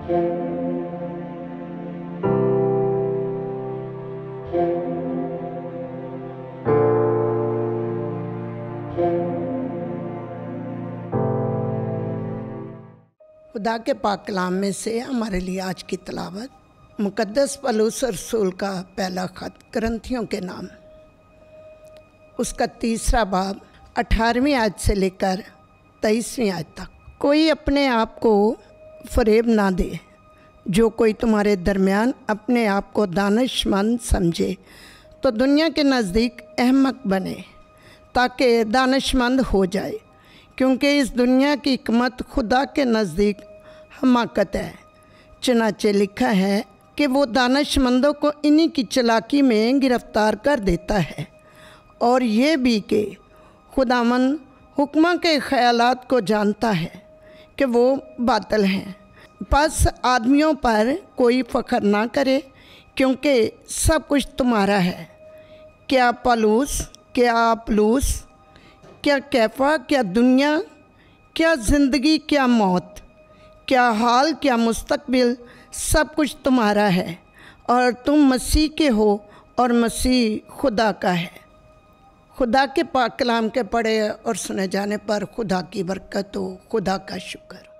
खुदा के पाक कलाम में से हमारे लिए आज की तिलावत मुक़द्दस पौलुस रसूल का पहला ख़त करंथियों के नाम, उसका 3 बाब 18वीं आयत से लेकर 23वीं आयत तक। कोई अपने आप को फरेब ना दे। जो कोई तुम्हारे दरमियान अपने आप को दानिशमंद समझे तो दुनिया के नज़दीक अहमक बने ताकि दानिशमंद हो जाए, क्योंकि इस दुनिया की हिकमत खुदा के नज़दीक हमाकत है। चनाचे लिखा है कि वो दानिशमंदों को इन्हीं की चालाकी में गिरफ्तार कर देता है, और ये भी कि खुदावंद हुक्मा के ख़यालात को जानता है कि वो बातिल हैं। बस आदमियों पर कोई फ़ख्र ना करे, क्योंकि सब कुछ तुम्हारा है। क्या पौलुस, क्या अपुल्लोस, क्या कैफा, क्या दुनिया, क्या ज़िंदगी, क्या मौत, क्या हाल, क्या मुस्तकबिल, सब कुछ तुम्हारा है, और तुम मसीह के हो और मसीह खुदा का है। खुदा के पाक कलाम के पढ़े और सुने जाने पर खुदा की बरकत हो। खुदा का शुक्र।